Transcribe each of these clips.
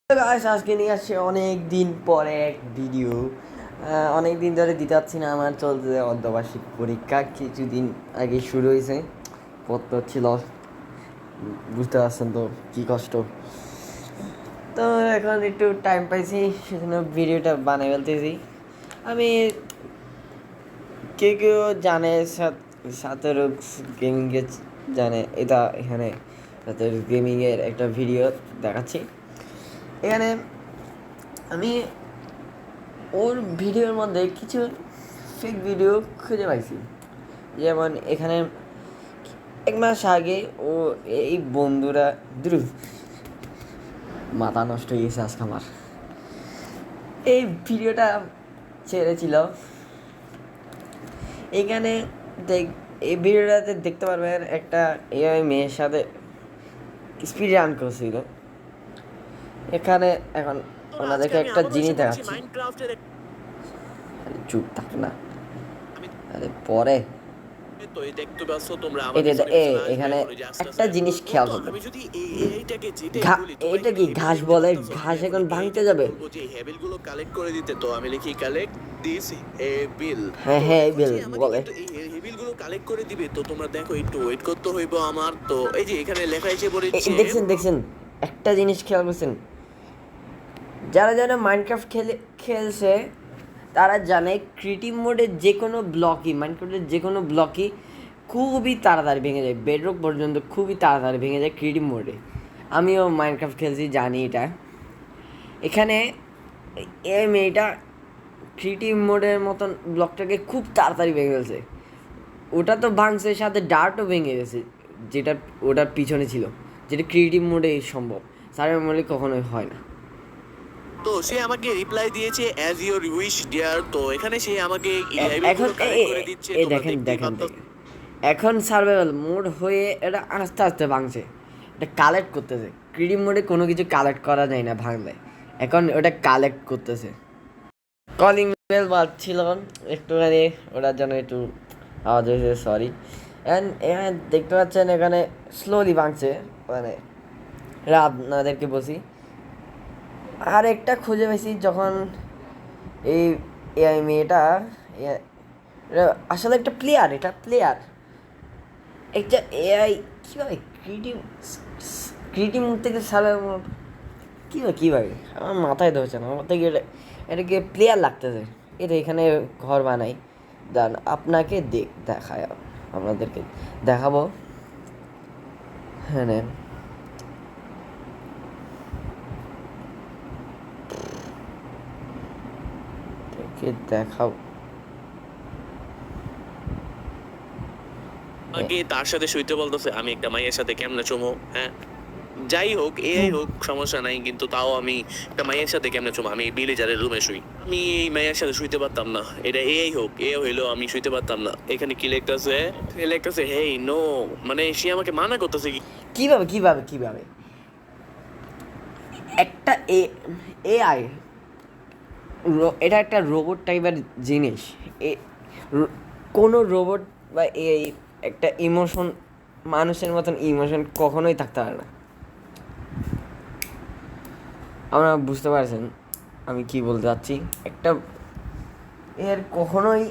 Guys আজকে নিয়ে আসছে অনেক দিন পরে এক ভিডিও। অনেক দিন ধরে দিতে পারছি না, আমার চলছে অর্ধবার্ষিক পরীক্ষা, কিছুদিন আগে শুরু হয়েছে। পড়তে হচ্ছিল, বুঝতে পারছেন তো কী কষ্ট। তো এখন একটু টাইম পাইছি, সেজন্য ভিডিওটা বানিয়ে ফেলতেছি। আমি কেউ জানে সাতরুক্স গেমিংকে জানে, এটা এখানে সাতরুক্স গেমিংয়ের একটা ভিডিও দেখাচ্ছি। এখানে আমি ওর ভিডিওর মধ্যে কিছু ফেক ভিডিও খুঁজে পাইছি। যেমন এখানে এক মাস আগে ও এই বন্ধুরা মাথা নষ্ট হয়ে গেছে আজকে আমার। এই ভিডিওটা ছেড়েছিল এখানে এই ভিডিওটাতে দেখতে পারবেন একটা এআই মেয়ের সাথে স্পিড রান করছিল। এখানে এখন ওনাদেরকে একটা জিনিস দেখাচ্ছি। চুপ থাক না, আরে পরে এখানে একটা জিনিস খেয়াল করবে, এটা কি ঘাস বলে? ঘাস এখন ভাঙতে যাবে। কালেক্ট করে দিতে তো আমি লিখি কালেক্ট দিস হেবিল। হ্যাঁ হ্যাঁ বিল বলে। এই হেবিল গুলো কালেক্ট করে দিবে, তো তোমরা দেখো একটু ওয়েট করতে হইব আমার। তো এই যে এখানে লেখা এসে পড়েছে, দেখছেন একটা জিনিস খেয়াল করছেন? যারা যারা মাইনক্রাফট খেলছে তারা জানে ক্রিয়েটিভ মোডের যে কোনো ব্লকই, মাইনক্রাফটের যে কোনো ব্লকই খুবই তাড়াতাড়ি ভেঙে যায়, বেডরক পর্যন্ত খুবই তাড়াতাড়ি ভেঙে যায় ক্রিয়েটিভ মোডে। আমিও মাইনক্রাফট খেলছি, জানি এটা। এখানে এই মেয়েটা ক্রিয়েটিভ মোডের মতন ব্লকটাকে খুব তাড়াতাড়ি ভেঙে ফেলছে। ওটা তো ভাঙছে, সাথে ডার্টও ভেঙে গেছে, যেটা ওটার পিছনে ছিল, যেটা ক্রিয়েটিভ মোডে সম্ভব, সার্ভাইভাল মোডে কখনোই হয় না। তো সে আমাকে রিপ্লাই দিয়েছে অ্যাজ ইওর উইশ ডিয়ার। তো এখানে সে আমাকে এখন এই দেখেন এখন সার্ভাইভাল মোড হয়ে এটা আস্তে আস্তে ভাঙছে, এটা কালেক্ট করতেছে। ক্রিয়েটিভ মোডে কোনো কিছু কালেক্ট করা যায় না ভাঙলে, এখন ওটা কালেক্ট করতেছে। কলিং বেল বাজছিল একটুখানি, ওটার জন্য একটু আওয়াজ হয়েছে, সরি। অ্যান্ড এখানে দেখতে পাচ্ছেন এখানে স্লোলি ভাঙছে, মানে আপনাদেরকে বলছি। আর একটা খুঁজে পেয়েছি, যখন এই এআই মেয়েটা আসলে একটা প্লেয়ার, এটা প্লেয়ার একটা এআই কীভাবে ক্রিয়েটিভ মুড থেকে সার্ভাইভাল কীভাবে আমার মাথায় ধরছে না। আমার থেকে এটাকে প্লেয়ার লাগতেছে। এটা এখানে ঘর বানাই, দেন আপনাকে দেখায়, আপনাদেরকে দেখাবো। হ্যাঁ নেন, দেখাও। আমাকে তার সাথে শুইতে বলতেছে, আমি একটা মাইয়ের সাথে কেমনে চুমো? হ্যাঁ, যাই হোক, এআই হোক, সমস্যা নাই, কিন্তু তাও আমি একটা মাইয়ের সাথে কেমনে চুমো? আমি ভিলেজারের রুমে শুই, আমি এই মাইয়ের সাথে শুইতে পারতাম না। এটা এআই হোক, এ হইলো আমি শুইতে পারতাম না। এখানে কি লেখতেছে হেই নো, মানে সে আমাকে মানা করতেছে। কিভাবে একটা এআই, এটা একটা রোবট টাইপের জিনিস। কোনো রোবট বা এআই একটা ইমোশন, মানুষের মতন ইমোশন কখনোই থাকতে পারে না। আমরা বুঝতে পারছেন আমি কি বলতে চাচ্ছি? একটা এর কখনোই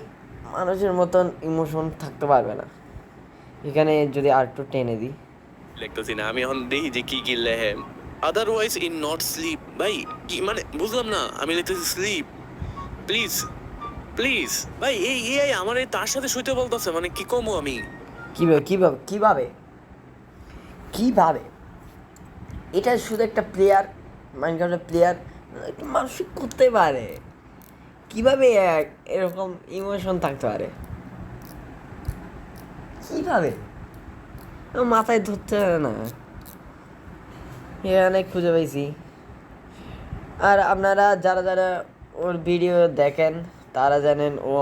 মানুষের মতন ইমোশন থাকতে পারবে না। এখানে যদি আর একটু টেনে দিই, লিখতেছি না আমি, এখন দেখি যে কি লেখে। Otherwise in not slip. ভাই কি মানে বুঝলাম না। আমি লিখতেছি স্লিপ প্লিজ প্লিজ। ভাই এই এআই আমার তার সাথে শুইতে বলতেছে, মানে কি কমো আমি? কিভাবে এটা শুধু একটা প্লেয়ার, মাইনক্রাফটের প্লেয়ার, একটু মানসিক করতে পারে? কিভাবে এরকম ইমোশন থাকতে পারে? কিভাবে মাথায় ধরতে পারে না। এখানে খুঁজে পাইছি। আর আপনারা যারা যারা ওর ভিডিও দেখেন তারা জানেন ও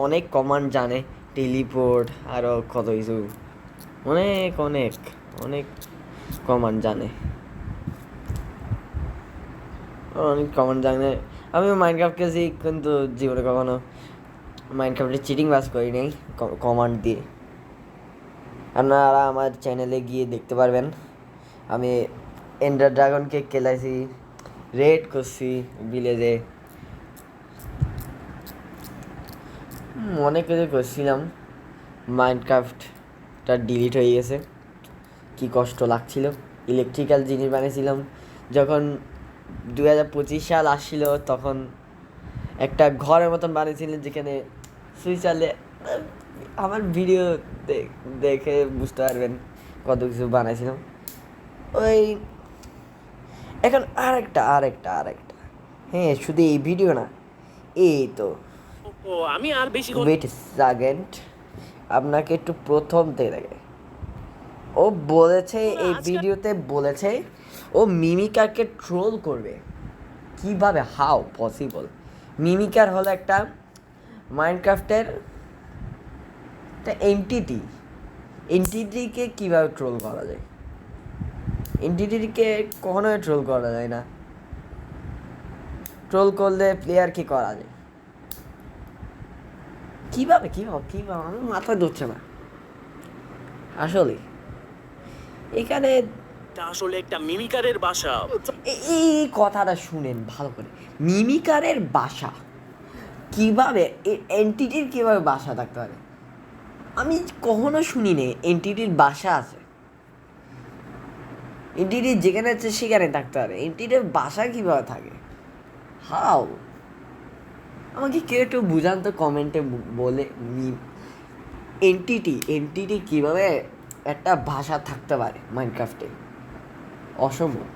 অনেক কমান্ড জানে, টেলিপোর্ট, আরও কত কিছু, অনেক অনেক অনেক কমান্ড জানে, অনেক কমান্ড জানে। আমিও মাইনক্রাফট খেলছি, কিন্তু জীবনে কখনো মাইনক্রাফটে চিটিং বাস করি নেই কমান্ড দিয়ে। আপনারা আমার চ্যানেলে গিয়ে দেখতে পারবেন, আমি এন্ডার ড্রাগনকে খেলাইছি, রেড করছি ভিলেজে, মনে করে করছিলাম। মাইনক্রাফটটা ডিলিট হয়ে গেছে, কি কষ্ট লাগছিল। ইলেকট্রিক্যাল জিনিস বানিয়েছিলাম যখন 2025 সাল আসছিল, তখন একটা ঘরের মতন বানিয়েছিলেন যেখানে সুইচ চালে। আমার ভিডিও দেখে বুঝতে পারবেন কত কিছু বানাইছিলাম। ওই এখন আরেকটা হ্যাঁ, শুধু এই ভিডিও না, এই তো ও আমি আর বেশি ওয়েট সেকেন্ড, আপনাকে একটু প্রথম থেকে দেখে। ও বলেছে এই ভিডিওতে বলেছে ও মিমিকারকে ট্রোল করবে। কিভাবে? How possible? মিমিকার হলো একটা মাইনক্রাফটের একটা এন্টিটিকে কীভাবে ট্রোল করা যায়? এন্টিটিকে কখনোই ট্রোল করা যায় না। ট্রোল করলে প্লেয়ার কি করা যায়? কীভাবে আমি মাথায় ধরছে না আসলে। এখানে আসলে একটা মিমিকারের বাসা। এই কথাটা শুনেন ভালো করে, মিমিকারের বাসা কিভাবে, এন্টিটির কিভাবে বাসা থাকতে পারে? আমি কখনো শুনিনি এন্টিটির বাসা আছে। এন্টিটি যেখানে আছে সেখানে থাকতে পারে, এন্টিটির বাসা কিভাবে থাকে? হাউ? আমাকে কেউ একটু বুঝান তো কমেন্টে বলে। এন্টিটি কিভাবে একটা ভাষা থাকতে পারে মাইনক্রাফটে? অসম্ভব,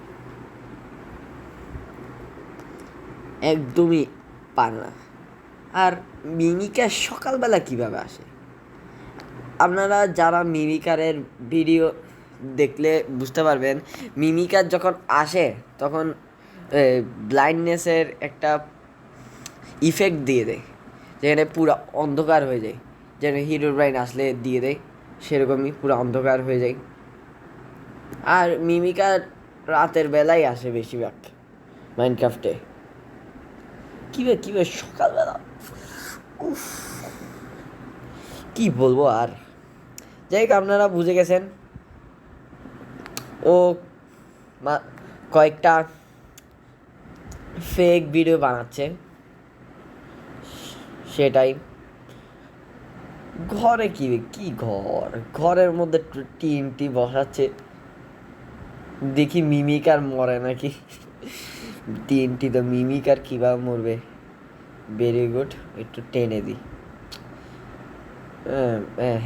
একদমই পারে না। আর মিমিকা সকালবেলা কিভাবে আসে? আপনারা যারা মিমিকারের ভিডিও দেখলে বুঝতে পারবেন, মিমিকার যখন আসে তখন ব্লাইন্ডনেসের একটা ইফেক্ট দিয়ে দেয়, যেখানে পুরো অন্ধকার হয়ে যায়, যেন হিরোর ব্রাইন আসলে দিয়ে দেয় সেরকমই পুরো অন্ধকার হয়ে যায়। আর মিমিকার রাতের বেলায় আসে বেশিরভাগ মাইনক্রাফটে। কীভাবে সকালবেলা? উফ, কি বলবো আর। যাই হোক, আপনারা বুঝে গেছেন ও কয়েকটা ফেক ভিডিও বানাচ্ছে, সেটাই। ঘরে কি ঘরের মধ্যে টিএনটি বসাচ্ছে, দেখি মিমিকার মরে নাকি। টিএনটি তো মিমিকার কীভাবে মরবে? ভেরি গুড, একটু টেনে দিই।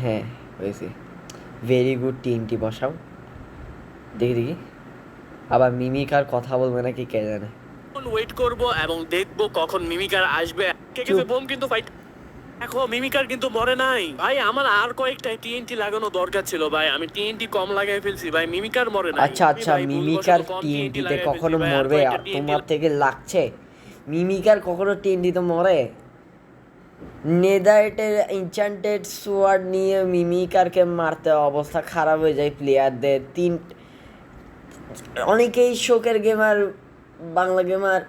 হ্যাঁ হয়েছে, ভেরি গুড। টিএনটি বসাও, দেখি আবার মিমিকার কথা বলবে নাকি কে জানে। ওয়েট করব এবং দেখব কখন মিমিকার আসবে। বোম কিন্তু ফাইট। দেখো মিমিকার কিন্তু মরে নাই ভাই। আমার আর কয়েকটা টিএনটি লাগানো দরকার ছিল ভাই, আমি টিএনটি কম লাগাই ফেলছি ভাই। মিমিকার মরে নাই। আচ্ছা, মিমিকার টিএনটিতে কখনো মরবে? তোমার থেকে লাগছে মিমিকার কখনো টিএনটিতে মরে? নেদারটের এনচ্যান্টেড সোয়ার্ড নিয়ে মিমিকারকে মারতে অবস্থা খারাপ হয়ে যায় প্লেয়ারদের। অনেকেই শোকের গেমার, বাংলা গেমার,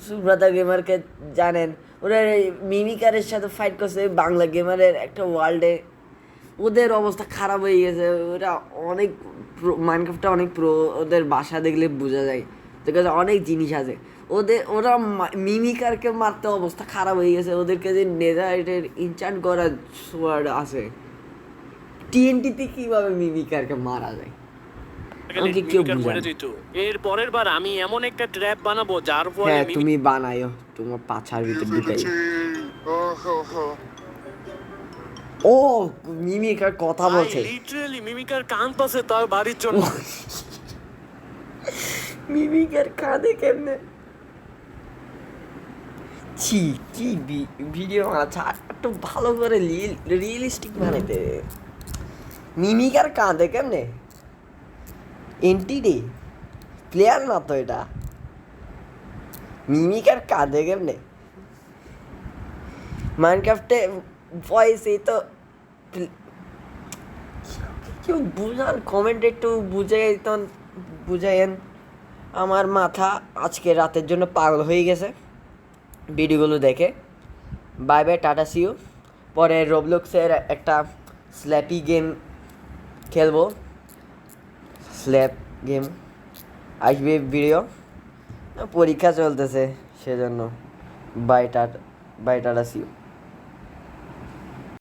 সুব্রতা গেমারকে জানেন, ওরা মিমিকারের সাথে ফাইট করছে বাংলা গেমারের একটা ওয়ার্ল্ডে। ওদের অবস্থা খারাপ হয়ে গেছে। ওরা অনেক মাইনক্রাফটটা অনেক প্রো, ওদের বাসা দেখলে বোঝা যায়, ওদের কাছে অনেক জিনিস আছে। ওরা মিমিকারকে মারতে অবস্থা খারাপ হয়ে গেছে। ওদেরকে যে নেদারটের ইনচান্ট করা সোয়ার্ড আছে, টিএনটিতে কীভাবে মিমিকারকে মারা যায় আমাকে কেউ বুঝায়। এর পরের বার আমি এমন একটা ট্র্যাপ বানাবো যার ফলে হ্যাঁ, তুমি বানায়ো, তোমার পাছার ভিতর ঢুকাই। ও মিমিকার কথা বলছে, লিটারালি মিমিকার কান পাশে তার বাড়ির জন্য। মিমিকার কাঁদে কেমনে? ছি, কি ভিডিও আছে, একটু ভালো করে রিয়েলিস্টিক বানাইতে। মিমিকার কাঁদে কেমনে? এন্টিটি প্লেয়ার না তো এটা, মিমিকার কাঁদে কেমনে? মাইনক্রাফটে ভয়েস এই তো কেউ বুঝান, কমেন্টে একটু বুঝাইন। আমার মাথা আজকে রাতের জন্য পাগল হয়ে গেছে ভিডিওগুলো দেখে। Bye bye, tata, see you. পরে রোবলক্সের একটা স্ল্যাপি গেম খেলবো, স্ল্যাপ গেম আসবে ভিডিও। পরীক্ষা চলতেছে সেজন্য bye tata, bye tata, see you.